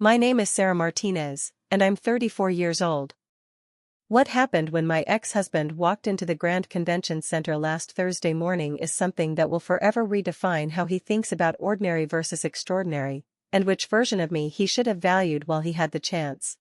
My name is Sarah Martinez, and I'm 34 years old. What happened when my ex-husband walked into the Grand Convention Center last Thursday morning is something that will forever redefine how he thinks about ordinary versus extraordinary, and which version of me he should have valued while he had the chance.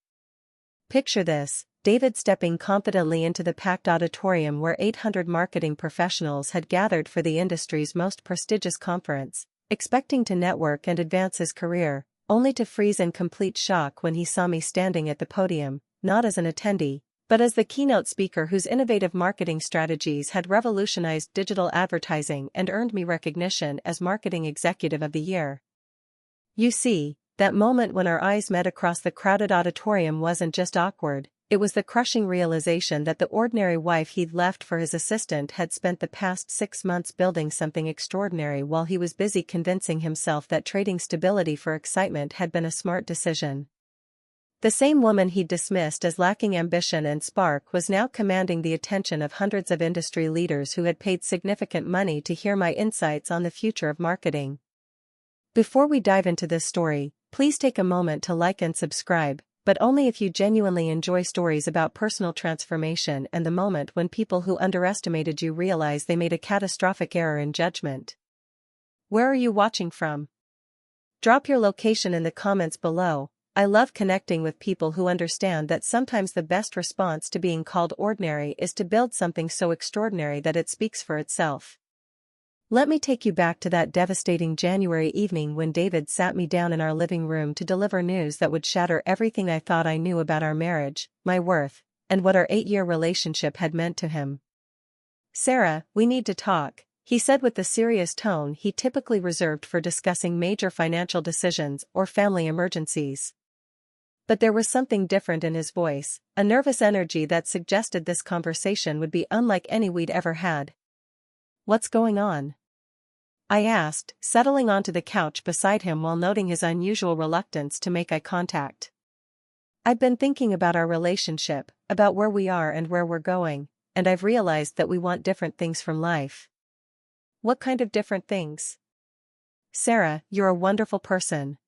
Picture this: David stepping confidently into the packed auditorium where 800 marketing professionals had gathered for the industry's most prestigious conference, expecting to network and advance his career, only to freeze in complete shock when he saw me standing at the podium, not as an attendee, but as the keynote speaker whose innovative marketing strategies had revolutionized digital advertising and earned me recognition as Marketing Executive of the Year. You see, that moment when our eyes met across the crowded auditorium wasn't just awkward, it was the crushing realization that the ordinary wife he'd left for his assistant had spent the past 6 months building something extraordinary while he was busy convincing himself that trading stability for excitement had been a smart decision. The same woman he'd dismissed as lacking ambition and spark was now commanding the attention of hundreds of industry leaders who had paid significant money to hear my insights on the future of marketing. Before we dive into this story, please take a moment to like and subscribe, but only if you genuinely enjoy stories about personal transformation and the moment when people who underestimated you realize they made a catastrophic error in judgment. Where are you watching from? Drop your location in the comments below. I love connecting with people who understand that sometimes the best response to being called ordinary is to build something so extraordinary that it speaks for itself. Let me take you back to that devastating January evening when David sat me down in our living room to deliver news that would shatter everything I thought I knew about our marriage, my worth, and what our 8-year relationship had meant to him. "Sarah, we need to talk," he said with the serious tone he typically reserved for discussing major financial decisions or family emergencies. But there was something different in his voice, a nervous energy that suggested this conversation would be unlike any we'd ever had. "What's going on?" I asked, settling onto the couch beside him while noting his unusual reluctance to make eye contact. "I've been thinking about our relationship, about where we are and where we're going, and I've realized that we want different things from life." "What kind of different things?" "Sarah, you're a wonderful person.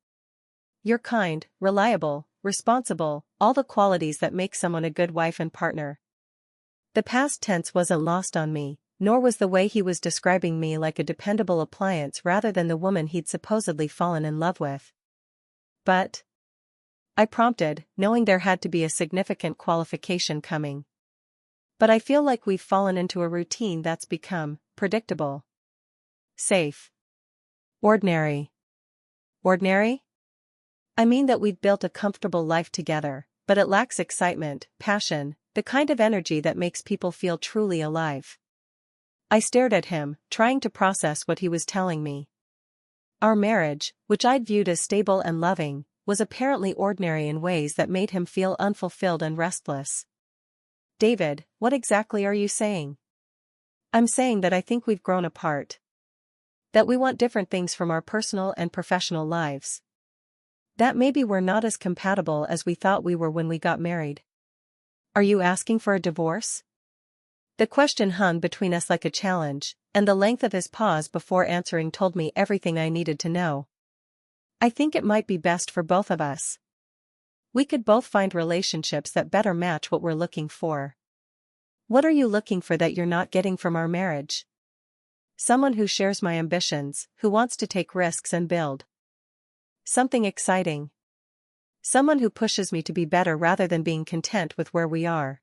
You're kind, reliable, responsible, all the qualities that make someone a good wife and partner." The past tense wasn't lost on me, nor was the way he was describing me like a dependable appliance rather than the woman he'd supposedly fallen in love with. "But?" I prompted, knowing there had to be a significant qualification coming. "But I feel like we've fallen into a routine that's become predictable. Safe. Ordinary." "Ordinary?" "I mean that we've built a comfortable life together, but it lacks excitement, passion, the kind of energy that makes people feel truly alive." I stared at him, trying to process what he was telling me. Our marriage, which I'd viewed as stable and loving, was apparently ordinary in ways that made him feel unfulfilled and restless. "David, what exactly are you saying?" "I'm saying that I think we've grown apart. That we want different things from our personal and professional lives. That maybe we're not as compatible as we thought we were when we got married." "Are you asking for a divorce?" The question hung between us like a challenge, and the length of his pause before answering told me everything I needed to know. "I think it might be best for both of us. We could both find relationships that better match what we're looking for." "What are you looking for that you're not getting from our marriage?" "Someone who shares my ambitions, who wants to take risks and build something exciting. Someone who pushes me to be better rather than being content with where we are."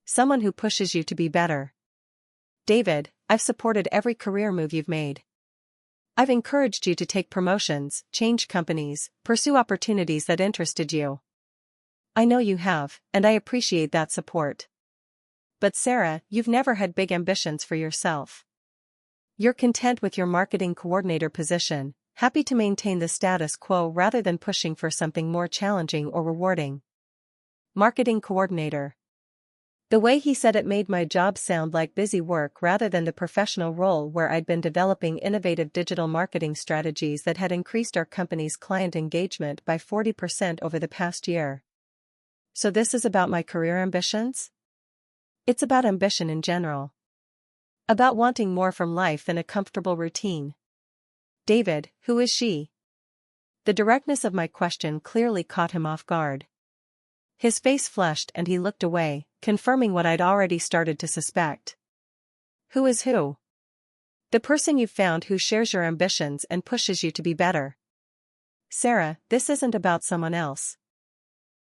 "Someone who pushes you to be better." "David, I've supported every career move you've made. I've encouraged you to take promotions, change companies, pursue opportunities that interested you. I know you have, and I appreciate that support. But Sarah, you've never had big ambitions for yourself. You're content with your marketing coordinator position, happy to maintain the status quo rather than pushing for something more challenging or rewarding." Marketing coordinator. The way he said it made my job sound like busy work rather than the professional role where I'd been developing innovative digital marketing strategies that had increased our company's client engagement by 40% over the past year. "So this is about my career ambitions?" "It's about ambition in general. About wanting more from life than a comfortable routine." "David, who is she?" The directness of my question clearly caught him off guard. His face flushed and he looked away, confirming what I'd already started to suspect. Who is who? The person you've found who shares your ambitions and pushes you to be better. Sarah, this isn't about someone else.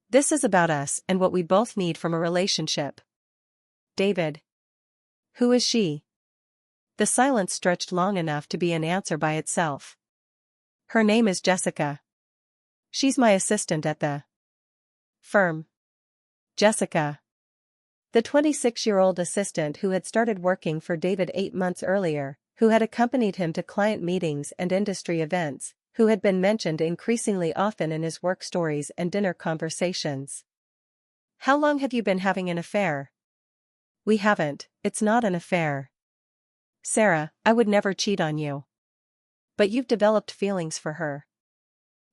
This is about us and what we both need from a relationship. David. Who is she? The silence stretched long enough to be an answer by itself. Her name is Jessica. She's my assistant at the firm. Jessica. The 26-year-old assistant who had started working for David 8 months earlier, who had accompanied him to client meetings and industry events, who had been mentioned increasingly often in his work stories and dinner conversations. How long have you been having an affair? We haven't, it's not an affair. Sarah, I would never cheat on you. But you've developed feelings for her.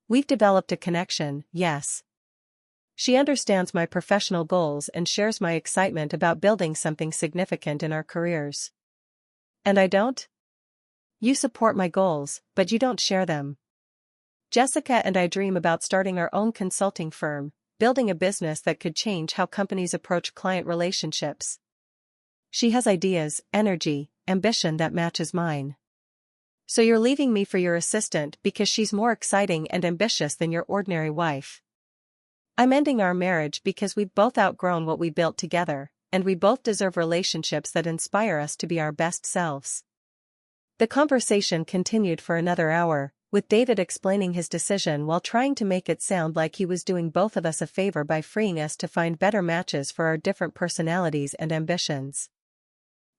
We've developed a connection, yes. She understands my professional goals and shares my excitement about building something significant in our careers. And I don't? You support my goals, but you don't share them. Jessica and I dream about starting our own consulting firm, building a business that could change how companies approach client relationships. She has ideas, energy, ambition that matches mine. So you're leaving me for your assistant because she's more exciting and ambitious than your ordinary wife. I'm ending our marriage because we've both outgrown what we built together, and we both deserve relationships that inspire us to be our best selves. The conversation continued for another hour, with David explaining his decision while trying to make it sound like he was doing both of us a favor by freeing us to find better matches for our different personalities and ambitions.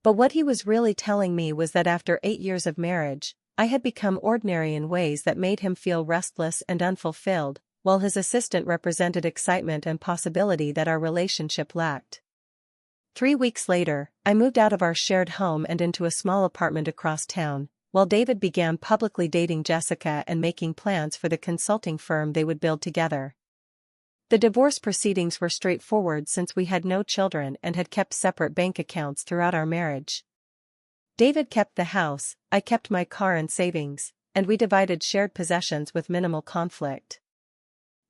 But what he was really telling me was that after 8 years of marriage, I had become ordinary in ways that made him feel restless and unfulfilled, while his assistant represented excitement and possibility that our relationship lacked. 3 weeks later, I moved out of our shared home and into a small apartment across town, while David began publicly dating Jessica and making plans for the consulting firm they would build together. The divorce proceedings were straightforward since we had no children and had kept separate bank accounts throughout our marriage. David kept the house, I kept my car and savings, and we divided shared possessions with minimal conflict.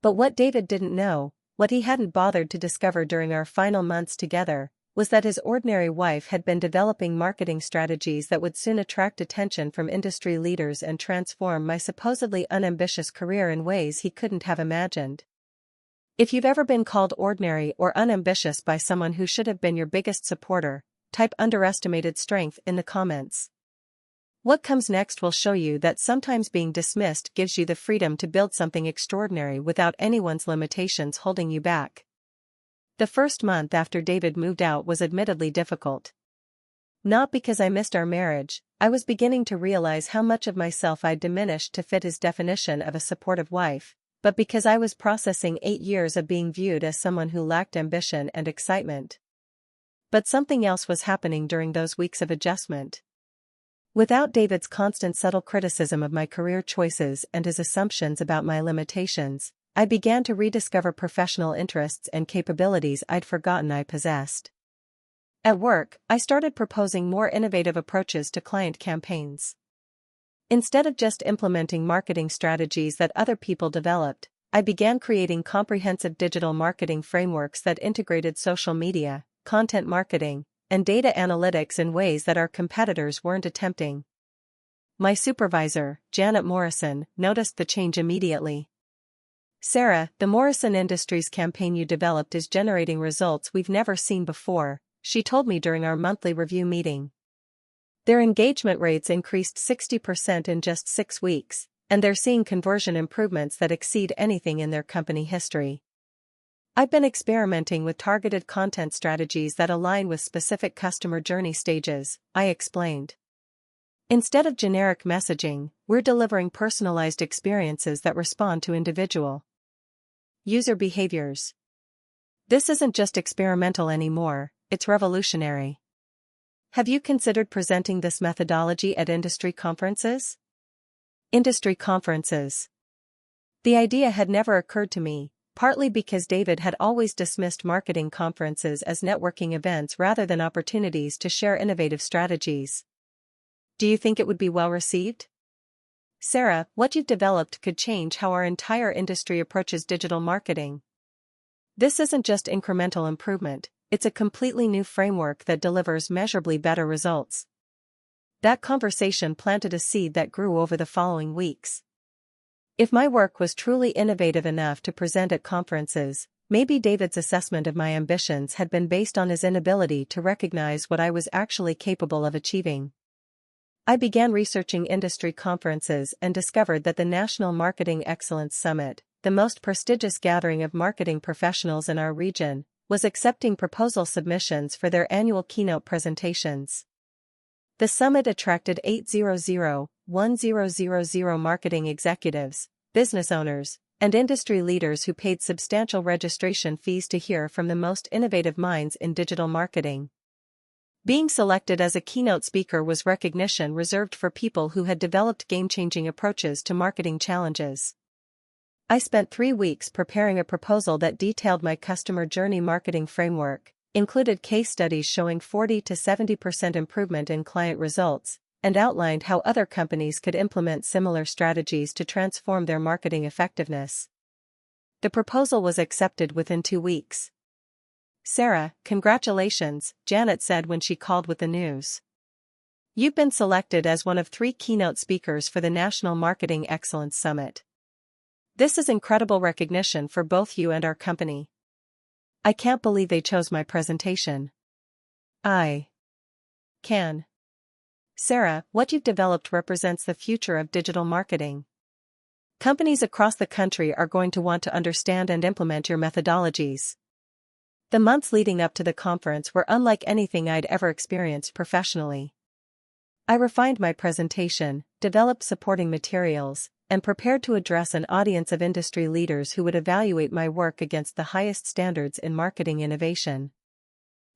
But what David didn't know, what he hadn't bothered to discover during our final months together, was that his ordinary wife had been developing marketing strategies that would soon attract attention from industry leaders and transform my supposedly unambitious career in ways he couldn't have imagined. If you've ever been called ordinary or unambitious by someone who should have been your biggest supporter, type underestimated strength in the comments. What comes next will show you that sometimes being dismissed gives you the freedom to build something extraordinary without anyone's limitations holding you back. The first month after David moved out was admittedly difficult. Not because I missed our marriage, I was beginning to realize how much of myself I'd diminished to fit his definition of a supportive wife, but because I was processing 8 years of being viewed as someone who lacked ambition and excitement. But something else was happening during those weeks of adjustment. Without David's constant subtle criticism of my career choices and his assumptions about my limitations, I began to rediscover professional interests and capabilities I'd forgotten I possessed. At work, I started proposing more innovative approaches to client campaigns. Instead of just implementing marketing strategies that other people developed, I began creating comprehensive digital marketing frameworks that integrated social media, content marketing, and data analytics in ways that our competitors weren't attempting. My supervisor, Janet Morrison, noticed the change immediately. Sarah, the Morrison Industries campaign you developed is generating results we've never seen before, she told me during our monthly review meeting. Their engagement rates increased 60% in just 6 weeks, and they're seeing conversion improvements that exceed anything in their company history. I've been experimenting with targeted content strategies that align with specific customer journey stages, I explained. Instead of generic messaging, we're delivering personalized experiences that respond to individual user behaviors. This isn't just experimental anymore, it's revolutionary. Have you considered presenting this methodology at industry conferences? Industry conferences. The idea had never occurred to me, partly because David had always dismissed marketing conferences as networking events rather than opportunities to share innovative strategies. Do you think it would be well received? Sarah, what you've developed could change how our entire industry approaches digital marketing. This isn't just incremental improvement, it's a completely new framework that delivers measurably better results. That conversation planted a seed that grew over the following weeks. If my work was truly innovative enough to present at conferences, maybe David's assessment of my ambitions had been based on his inability to recognize what I was actually capable of achieving. I began researching industry conferences and discovered that the National Marketing Excellence Summit, the most prestigious gathering of marketing professionals in our region, was accepting proposal submissions for their annual keynote presentations. The summit attracted 800,000 marketing executives, business owners, and industry leaders who paid substantial registration fees to hear from the most innovative minds in digital marketing. Being selected as a keynote speaker was recognition reserved for people who had developed game-changing approaches to marketing challenges. I spent 3 weeks preparing a proposal that detailed my customer journey marketing framework, included case studies showing 40 to 70% improvement in client results, and outlined how other companies could implement similar strategies to transform their marketing effectiveness. The proposal was accepted within 2 weeks. "Sarah, congratulations," Janet said when she called with the news. "You've been selected as one of 3 keynote speakers for the National Marketing Excellence Summit. This is incredible recognition for both you and our company. I can't believe they chose my presentation. I can. Sarah, what you've developed represents the future of digital marketing. Companies across the country are going to want to understand and implement your methodologies." The months leading up to the conference were unlike anything I'd ever experienced professionally. I refined my presentation, developed supporting materials, and prepared to address an audience of industry leaders who would evaluate my work against the highest standards in marketing innovation.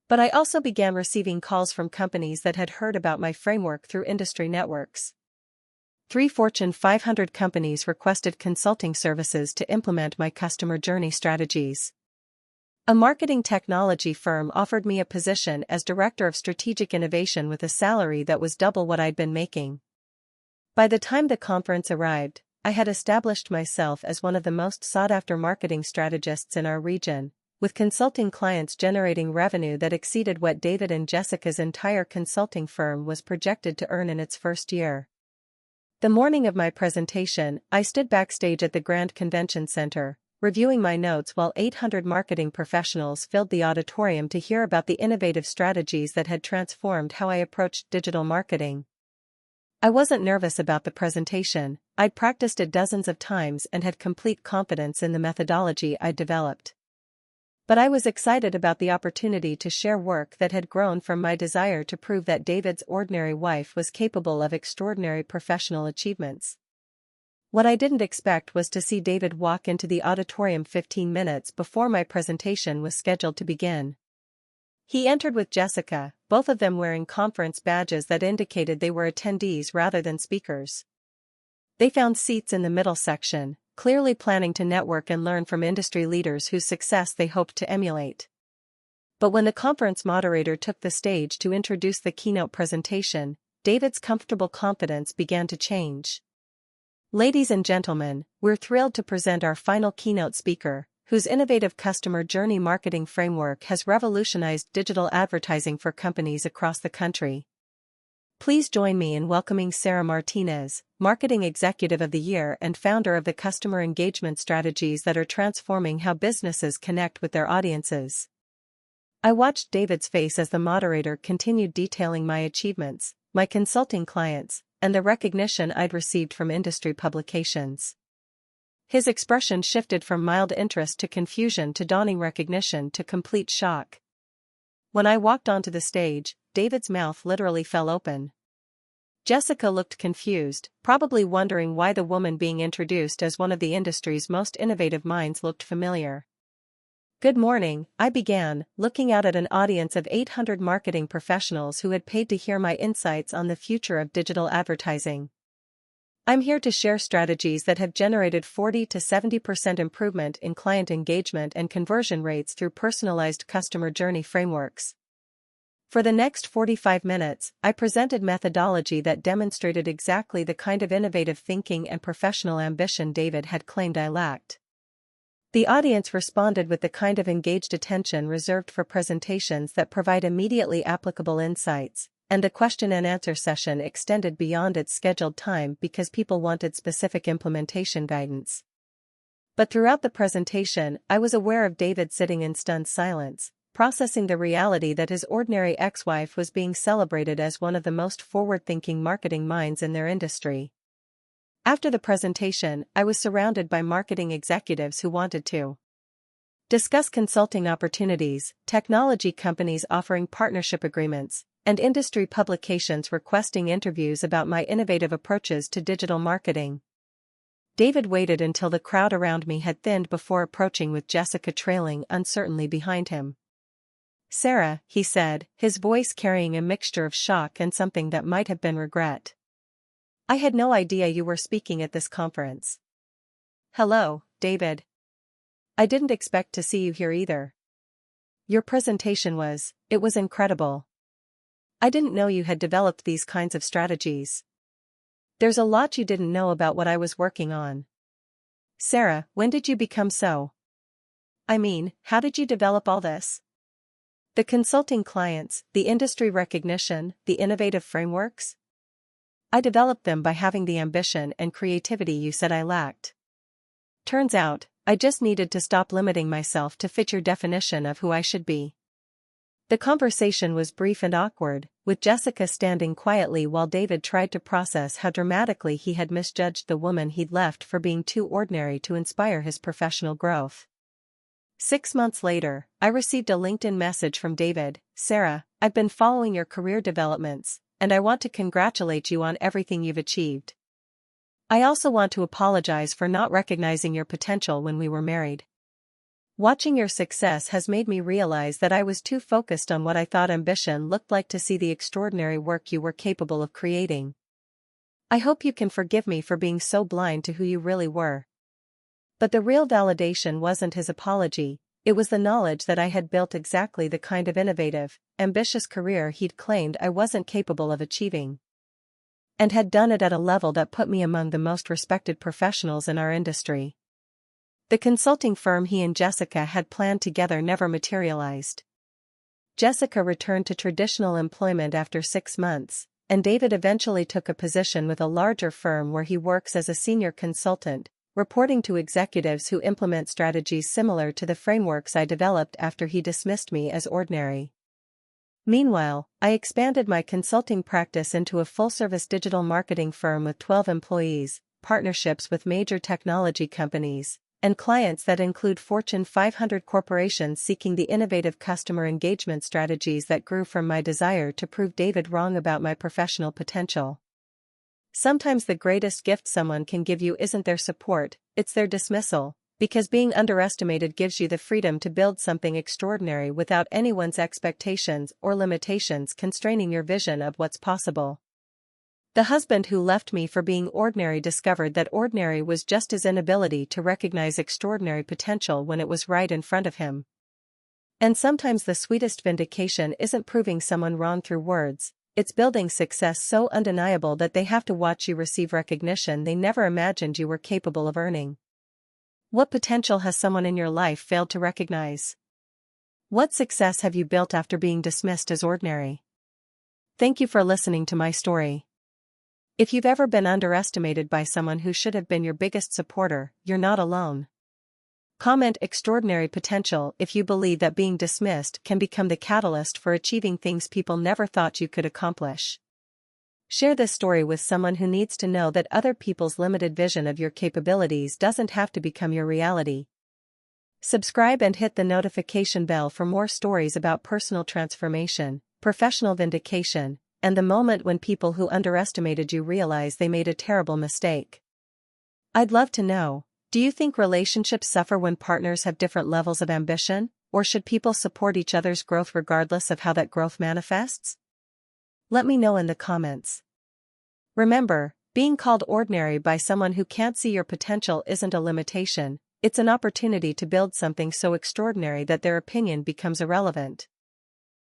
But I also began receiving calls from companies that had heard about my framework through industry networks. 3 Fortune 500 companies requested consulting services to implement my customer journey strategies. A marketing technology firm offered me a position as Director of Strategic Innovation with a salary that was double what I'd been making. By the time the conference arrived, I had established myself as one of the most sought-after marketing strategists in our region, with consulting clients generating revenue that exceeded what David and Jessica's entire consulting firm was projected to earn in its first year. The morning of my presentation, I stood backstage at the Grand Convention Center, reviewing my notes while 800 marketing professionals filled the auditorium to hear about the innovative strategies that had transformed how I approached digital marketing. I wasn't nervous about the presentation. I'd practiced it dozens of times and had complete confidence in the methodology I'd developed. But I was excited about the opportunity to share work that had grown from my desire to prove that David's ordinary wife was capable of extraordinary professional achievements. What I didn't expect was to see David walk into the auditorium 15 minutes before my presentation was scheduled to begin. He entered with Jessica, both of them wearing conference badges that indicated they were attendees rather than speakers. They found seats in the middle section, clearly planning to network and learn from industry leaders whose success they hoped to emulate. But when the conference moderator took the stage to introduce the keynote presentation, David's comfortable confidence began to change. "Ladies and gentlemen, we're thrilled to present our final keynote speaker, whose innovative customer journey marketing framework has revolutionized digital advertising for companies across the country. Please join me in welcoming Sarah Martinez, Marketing Executive of the Year and founder of the customer engagement strategies that are transforming how businesses connect with their audiences." I watched David's face as the moderator continued detailing my achievements, my consulting clients, and the recognition I'd received from industry publications. His expression shifted from mild interest to confusion to dawning recognition to complete shock. When I walked onto the stage, David's mouth literally fell open. Jessica looked confused, probably wondering why the woman being introduced as one of the industry's most innovative minds looked familiar. "Good morning," I began, looking out at an audience of 800 marketing professionals who had paid to hear my insights on the future of digital advertising. "I'm here to share strategies that have generated 40 to 70% improvement in client engagement and conversion rates through personalized customer journey frameworks. For the next 45 minutes, I presented methodology that demonstrated exactly the kind of innovative thinking and professional ambition David had claimed I lacked. The audience responded with the kind of engaged attention reserved for presentations that provide immediately applicable insights, and the question and answer session extended beyond its scheduled time because people wanted specific implementation guidance. But throughout the presentation, I was aware of David sitting in stunned silence, processing the reality that his ordinary ex-wife was being celebrated as one of the most forward-thinking marketing minds in their industry. After the presentation, I was surrounded by marketing executives who wanted to discuss consulting opportunities, technology companies offering partnership agreements, and industry publications requesting interviews about my innovative approaches to digital marketing. David waited until the crowd around me had thinned before approaching with Jessica trailing uncertainly behind him. "Sarah," he said, his voice carrying a mixture of shock and something that might have been regret. "I had no idea you were speaking at this conference." "Hello, David. I didn't expect to see you here either. Your presentation it was incredible. I didn't know you had developed these kinds of strategies. There's a lot you didn't know about what I was working on." "Sarah, when did you become so? I mean, how did you develop all this? The consulting clients, the industry recognition, the innovative frameworks? I developed them by having the ambition and creativity you said I lacked. Turns out, I just needed to stop limiting myself to fit your definition of who I should be." The conversation was brief and awkward, with Jessica standing quietly while David tried to process how dramatically he had misjudged the woman he'd left for being too ordinary to inspire his professional growth. 6 months later, I received a LinkedIn message from David. "Sarah, I've been following your career developments, and I want to congratulate you on everything you've achieved. I also want to apologize for not recognizing your potential when we were married. Watching your success has made me realize that I was too focused on what I thought ambition looked like to see the extraordinary work you were capable of creating. I hope you can forgive me for being so blind to who you really were." But the real validation wasn't his apology, it was the knowledge that I had built exactly the kind of innovative, ambitious career he'd claimed I wasn't capable of achieving. And had done it at a level that put me among the most respected professionals in our industry. The consulting firm he and Jessica had planned together never materialized. Jessica returned to traditional employment after 6 months, and David eventually took a position with a larger firm where he works as a senior consultant, reporting to executives who implement strategies similar to the frameworks I developed after he dismissed me as ordinary. Meanwhile, I expanded my consulting practice into a full-service digital marketing firm with 12 employees, partnerships with major technology companies, and clients that include Fortune 500 corporations seeking the innovative customer engagement strategies that grew from my desire to prove David wrong about my professional potential. Sometimes the greatest gift someone can give you isn't their support, it's their dismissal, because being underestimated gives you the freedom to build something extraordinary without anyone's expectations or limitations constraining your vision of what's possible. The husband who left me for being ordinary discovered that ordinary was just his inability to recognize extraordinary potential when it was right in front of him. And sometimes the sweetest vindication isn't proving someone wrong through words, it's building success so undeniable that they have to watch you receive recognition they never imagined you were capable of earning. What potential has someone in your life failed to recognize? What success have you built after being dismissed as ordinary? Thank you for listening to my story. If you've ever been underestimated by someone who should have been your biggest supporter, you're not alone. Comment extraordinary potential if you believe that being dismissed can become the catalyst for achieving things people never thought you could accomplish. Share this story with someone who needs to know that other people's limited vision of your capabilities doesn't have to become your reality. Subscribe and hit the notification bell for more stories about personal transformation, professional vindication, and the moment when people who underestimated you realize they made a terrible mistake. I'd love to know, do you think relationships suffer when partners have different levels of ambition, or should people support each other's growth regardless of how that growth manifests? Let me know in the comments. Remember, being called ordinary by someone who can't see your potential isn't a limitation, it's an opportunity to build something so extraordinary that their opinion becomes irrelevant.